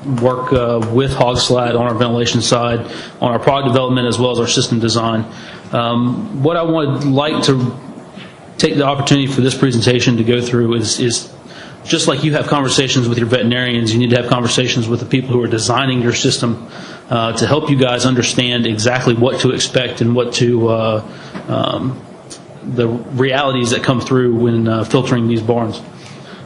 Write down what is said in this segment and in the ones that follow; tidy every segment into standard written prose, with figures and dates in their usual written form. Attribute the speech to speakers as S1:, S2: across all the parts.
S1: work with Slat on our ventilation side, on our product development, as well as our system design. What I would like to take the opportunity for this presentation to go through is just like you have conversations with your veterinarians, you need to have conversations with the people who are designing your system to help you guys understand exactly what to expect and what to the realities that come through when filtering these barns.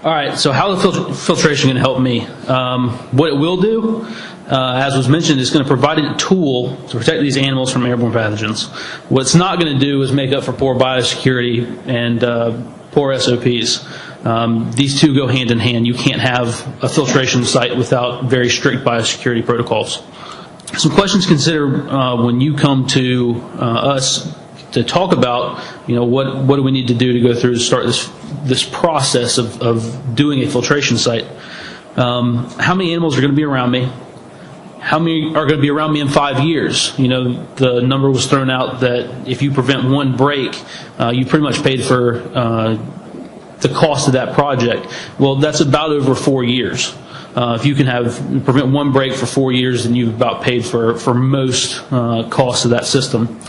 S1: All right, so how the filtration can help me? What it will do, as was mentioned, is going to provide a tool to protect these animals from airborne pathogens. What it's not going to do is make up for poor biosecurity and poor SOPs. These two go hand in hand. You can't have a filtration site without very strict biosecurity protocols. Some questions to consider when you come to us to talk about, what do we need to do to go through to start this process of doing a filtration site. How many animals are going to be around me? How many are going to be around me in 5 years? The number was thrown out that if you prevent one break, you pretty much paid for the cost of that project. Well, that's about over 4 years. If you can prevent one break for 4 years, then you've about paid for most costs of that system.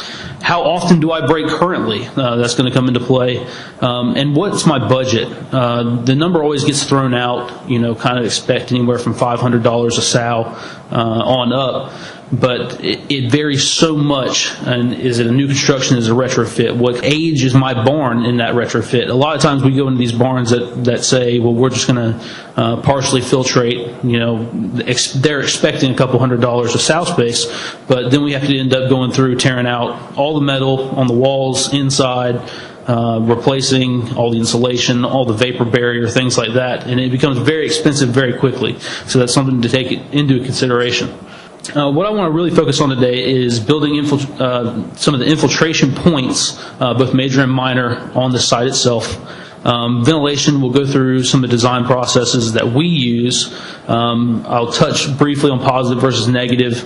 S1: How often do I break currently? That's going to come into play. And what's my budget? The number always gets thrown out, kind of expect anywhere from $500 a sow on up. But it varies so much. And is it a new construction? Is it a retrofit? What age is my barn in that retrofit? A lot of times we go into these barns that say, well, we're just going to partially filtrate. They're expecting a couple $100 of sow space, but then we have to end up going through, tearing out all the metal on the walls inside, replacing all the insulation, all the vapor barrier, things like that. And it becomes very expensive very quickly. So that's something to take into consideration. What I want to really focus on today is building some of the infiltration points, both major and minor, on the site itself. Ventilation, we'll go through some of the design processes that we use. I'll touch briefly on positive versus negative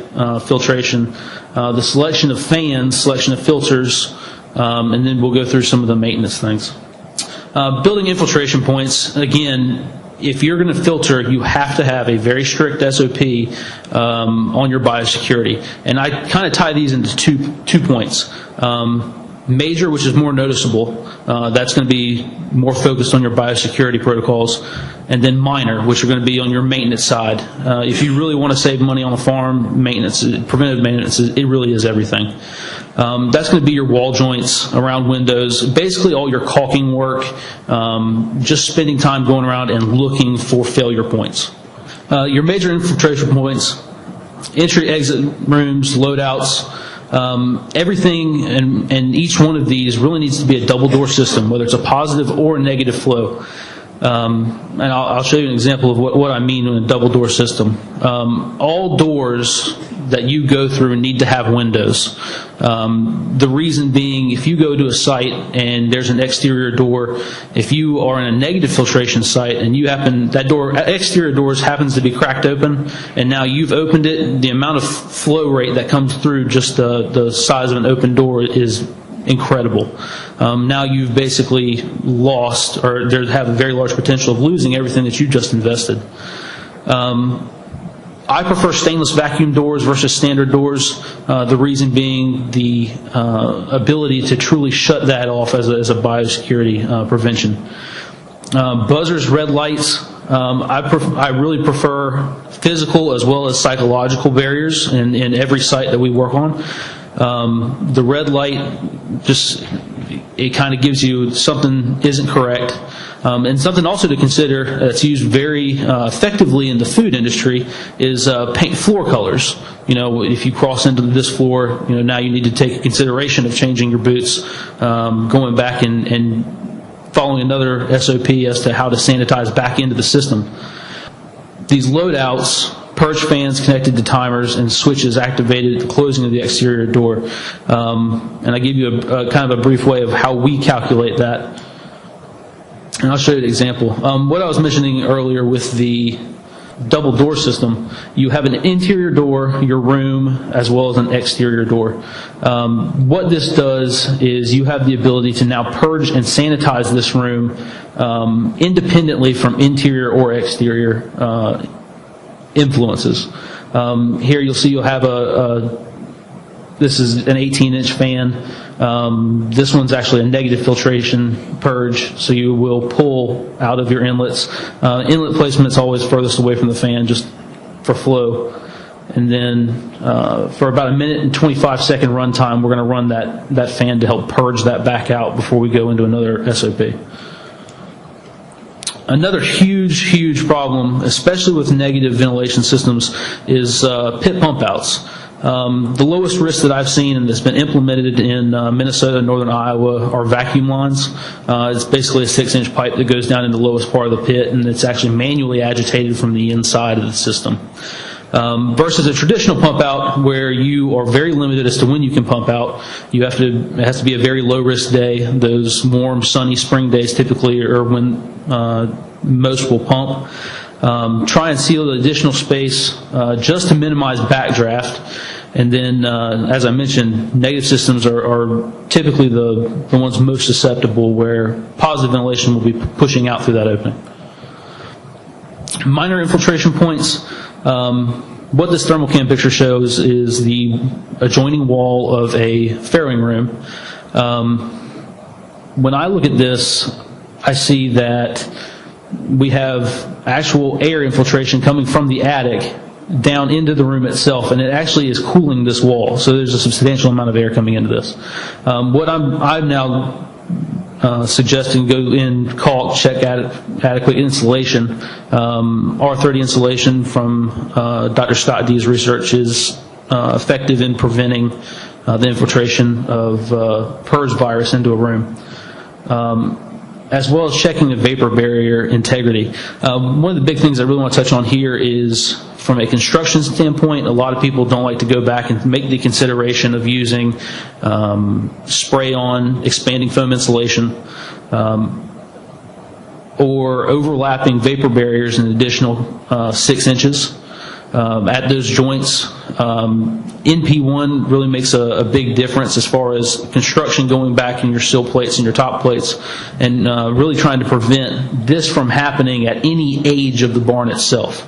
S1: filtration, the selection of fans, selection of filters, and then we'll go through some of the maintenance things. Building infiltration points, again, if you're going to filter, you have to have a very strict SOP on your biosecurity. And I kind of tie these into two points. Major, which is more noticeable, that's going to be more focused on your biosecurity protocols. And then minor, which are going to be on your maintenance side. If you really want to save money on a farm, preventive maintenance, it really is everything. That's going to be your wall joints around windows, basically all your caulking work, just spending time going around and looking for failure points. Your major infiltration points, entry-exit rooms, loadouts, everything and each one of these really needs to be a double door system, whether it's a positive or a negative flow. And I'll show you an example of what I mean in a double door system. All doors that you go through need to have windows. The reason being, if you go to a site and there's an exterior door, if you are in a negative filtration site and exterior doors happens to be cracked open, and now you've opened it, the amount of flow rate that comes through just the size of an open door is incredible. Now you've basically lost, or have a very large potential of losing everything that you just invested. I prefer stainless vacuum doors versus standard doors. The reason being the ability to truly shut that off as a biosecurity prevention. Buzzers, red lights. I really prefer physical as well as psychological barriers in every site that we work on. The red light it kind of gives you something isn't correct. And something also to consider that's used very effectively in the food industry is paint floor colors. If you cross into this floor, now you need to take a consideration of changing your boots, going back and following another SOP as to how to sanitize back into the system. These loadouts, purge fans connected to timers, and switches activated at the closing of the exterior door. And I give you a kind of a brief way of how we calculate that. And I'll show you an example. What I was mentioning earlier with the double door system, you have an interior door, your room, as well as an exterior door. What this does is you have the ability to now purge and sanitize this room independently from interior or exterior influences. Here you'll have this is an 18-inch fan. This one's actually a negative filtration purge, so you will pull out of your inlets. Inlet placement's always furthest away from the fan, just for flow. And then for about a minute and 25-second run time, we're going to run that fan to help purge that back out before we go into another SOP. Another huge problem, especially with negative ventilation systems, is pit pump outs. The lowest risk that I've seen and that's been implemented in Minnesota and northern Iowa are vacuum lines. It's basically a 6-inch pipe that goes down in the lowest part of the pit, and it's actually manually agitated from the inside of the system. Versus a traditional pump out where you are very limited as to when you can pump out. It has to be a very low risk day. Those warm, sunny spring days typically are when most will pump. Try and seal the additional space just to minimize backdraft. And then, as I mentioned, negative systems are typically the ones most susceptible, where positive ventilation will be pushing out through that opening. Minor infiltration points. What this thermal cam picture shows is the adjoining wall of a farrowing room. When I look at this, I see that we have actual air infiltration coming from the attic down into the room itself, and it actually is cooling this wall. So there's a substantial amount of air coming into this. What I'm now suggesting, go in, caulk, check adequate insulation. R30 insulation from Dr. Scott D's research is effective in preventing the infiltration of PRRS virus into a room, as well as checking the vapor barrier integrity. One of the big things I really want to touch on here is, from a construction standpoint, a lot of people don't like to go back and make the consideration of using spray-on expanding foam insulation or overlapping vapor barriers an additional 6 inches at those joints. NP1 really makes a big difference as far as construction going back in your sill plates and your top plates, and really trying to prevent this from happening at any age of the barn itself.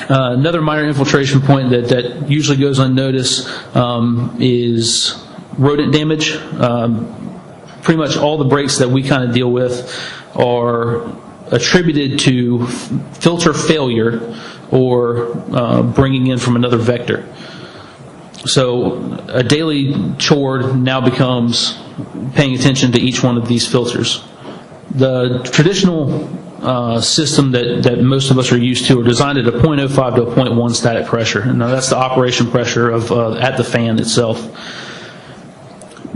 S1: Another minor infiltration point that usually goes unnoticed is rodent damage. Pretty much all the breaks that we kind of deal with are attributed to filter failure or bringing in from another vector. So a daily chore now becomes paying attention to each one of these filters. The traditional system that most of us are used to are designed at a 0.05 to a 0.1 static pressure. And now that's the operation pressure of at the fan itself.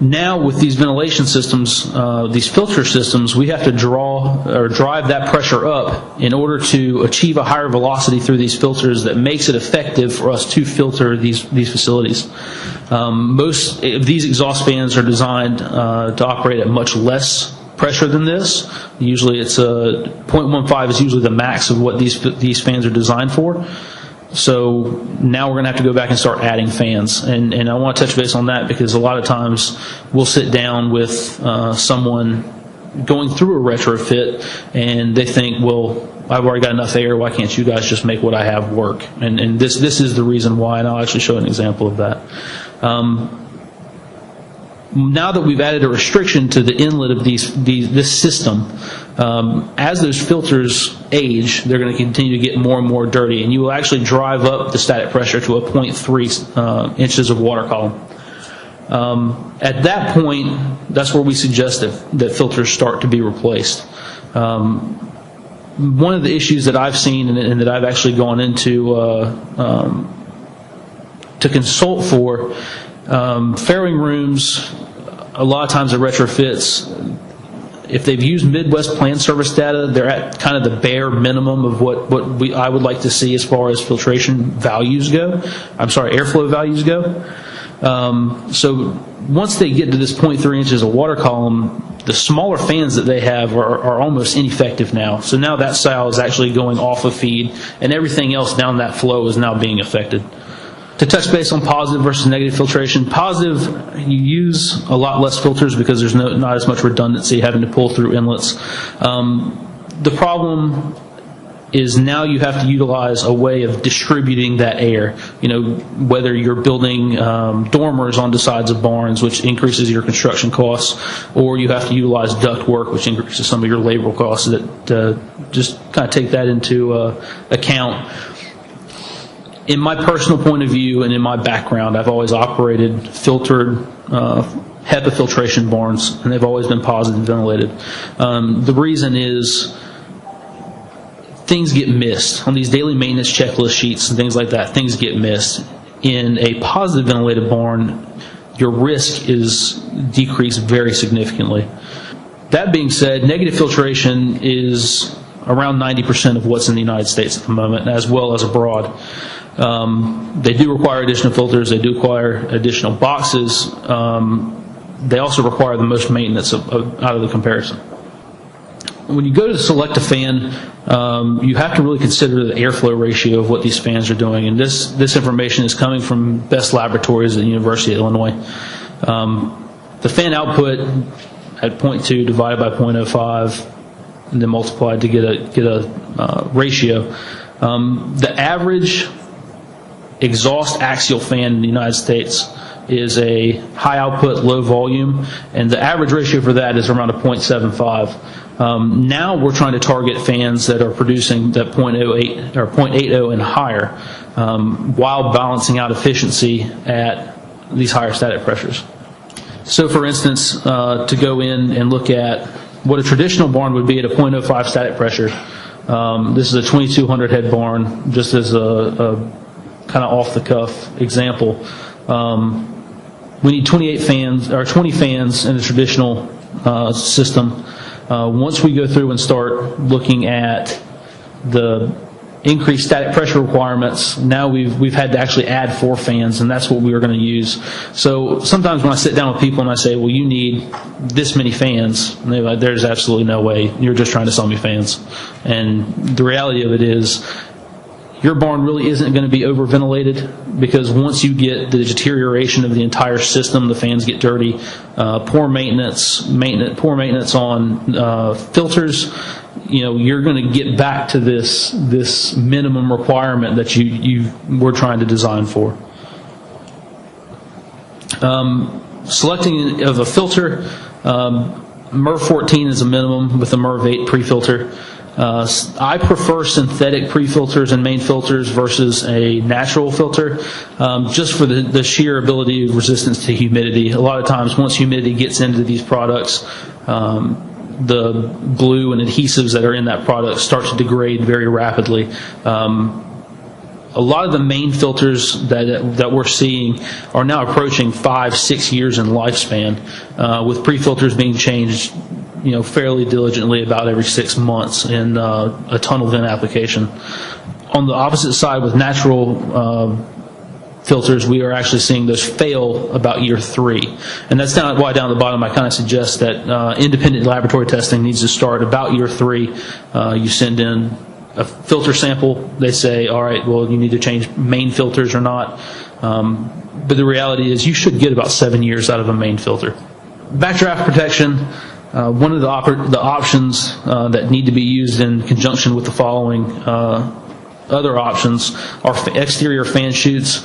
S1: Now with these ventilation systems, these filter systems, we have to draw or drive that pressure up in order to achieve a higher velocity through these filters that makes it effective for us to filter these facilities. Most of these exhaust fans are designed to operate at much less pressure than this. Usually it's 0.15 is usually the max of what these fans are designed for. So now we're going to have to go back and start adding fans. And I want to touch base on that because a lot of times we'll sit down with someone going through a retrofit and they think, well, I've already got enough air, why can't you guys just make what I have work? And this is the reason why, and I'll actually show an example of that. Now that we've added a restriction to the inlet of this system, as those filters age, they're going to continue to get more and more dirty, and you will actually drive up the static pressure to a 0.3 inches of water column. At that point, that's where we suggest that filters start to be replaced. One of the issues that I've seen and that I've actually gone into to consult for, farrowing rooms, a lot of times the retrofits, if they've used Midwest Plan Service data, they're at kind of the bare minimum of what I would like to see as far as filtration values go. Airflow values go. So once they get to this 0.3 inches of water column, the smaller fans that they have are almost ineffective now. So now that sow is actually going off of feed, and everything else down that flow is now being affected. To touch base on positive versus negative filtration, positive, you use a lot less filters because there's not as much redundancy having to pull through inlets. The problem is now you have to utilize a way of distributing that air. Whether you're building dormers on the sides of barns, which increases your construction costs, or you have to utilize ductwork, which increases some of your labor costs. That just kind of take that into account. In my personal point of view and in my background, I've always operated filtered HEPA filtration barns, and they've always been positive ventilated. The reason is things get missed on these daily maintenance checklist sheets and things like that. Things get missed. In a positive ventilated barn, your risk is decreased very significantly. That being said, negative filtration is around 90% of what's in the United States at the moment, as well as abroad. They do require additional filters. They do require additional boxes. They also require the most maintenance out of the comparison. When you go to select a fan, you have to really consider the airflow ratio of what these fans are doing. And this information is coming from Best Laboratories at the University of Illinois. The fan output at 0.2 divided by 0.05 and then multiplied to get a ratio. The average exhaust axial fan in the United States is a high output, low volume, and the average ratio for that is around a 0.75. Now we're trying to target fans that are producing that 0.08 or 0.80 and higher, while balancing out efficiency at these higher static pressures. So for instance, to go in and look at what a traditional barn would be at a 0.05 static pressure, this is a 2200 head barn, just as a kind of off the cuff example. We need 28 fans or 20 fans in a traditional system. Once we go through and start looking at the increased static pressure requirements, now we've had to actually add 4 fans, and that's what we were going to use. So sometimes when I sit down with people and I say, well, you need this many fans, and they're like, there's absolutely no way. You're just trying to sell me fans. And the reality of it is, your barn really isn't going to be over-ventilated, because once you get the deterioration of the entire system, the fans get dirty, poor maintenance on filters, you're going to get back to this minimum requirement that you were trying to design for. Selecting of a filter, MERV 14 is a minimum with a MERV 8 pre-filter. I prefer synthetic pre-filters and main filters versus a natural filter, just for the sheer ability of resistance to humidity. A lot of times once humidity gets into these products, the glue and adhesives that are in that product start to degrade very rapidly. A lot of the main filters that we're seeing are now approaching 5-6 years in lifespan, with pre-filters being changed fairly diligently about every 6 months in a tunnel vent application. On the opposite side, with natural filters, we are actually seeing those fail about year 3. And that's why down at the bottom I kind of suggest that independent laboratory testing needs to start about year 3. You send in a filter sample, they say, all right, well, you need to change main filters or not. But the reality is you should get about 7 years out of a main filter. Backdraft protection. One of the options that need to be used in conjunction with the following other options are exterior fan chutes.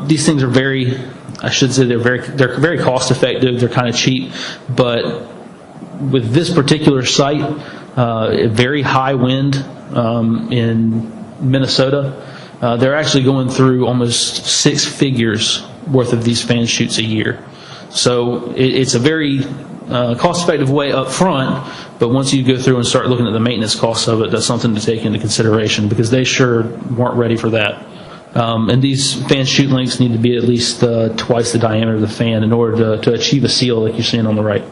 S1: These things are very cost effective. They're kind of cheap, but with this particular site, a very high wind in Minnesota, they're actually going through almost 6 figures worth of these fan chutes a year. So it's a very cost-effective way up front, but once you go through and start looking at the maintenance costs of it, that's something to take into consideration, because they sure weren't ready for that. And these fan chute lengths need to be at least twice the diameter of the fan in order to achieve a seal like you're seeing on the right.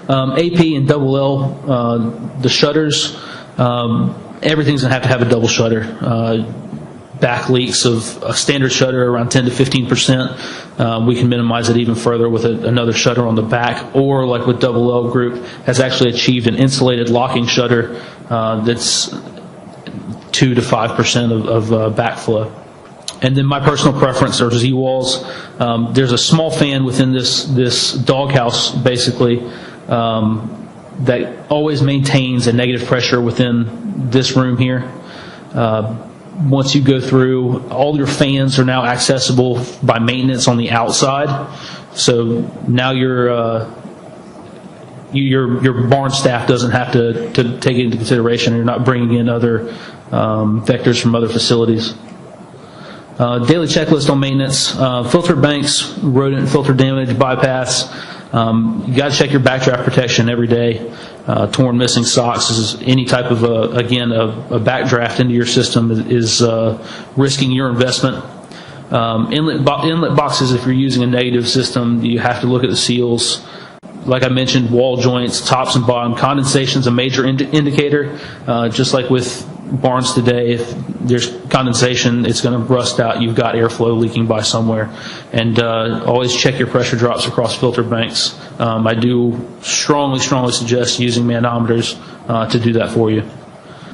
S1: AP and double L, the shutters, everything's going to have a double shutter. Back leaks of a standard shutter around 10 to 15%. We can minimize it even further with another shutter on the back, or like with Double L Group, has actually achieved an insulated locking shutter that's 2 to 5% of backflow. And then my personal preference are Z-walls. There's a small fan within this doghouse, basically, that always maintains a negative pressure within this room here. Once you go through, all your fans are now accessible by maintenance on the outside. So now your barn staff doesn't have to take it into consideration. You're not bringing in other vectors from other facilities. Daily checklist on maintenance: filter banks, rodent filter damage, bypass. You got to check your backdraft protection every day. Torn, missing socks is any type of a backdraft into your system is risking your investment. Inlet boxes, if you're using a negative system, you have to look at the seals. Like I mentioned, wall joints, tops and bottom. Condensation is a major indicator. Just like with barns today, if there's condensation, it's going to rust out. You've got airflow leaking by somewhere. And always check your pressure drops across filter banks. I do strongly suggest using manometers to do that for you.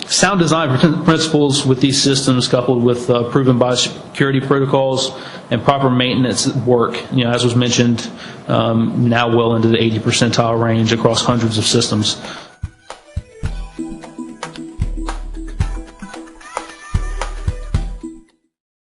S1: Sound design principles with these systems, coupled with proven biosecurity protocols and proper maintenance work, as was mentioned, now well into the 80 percentile range across hundreds of systems.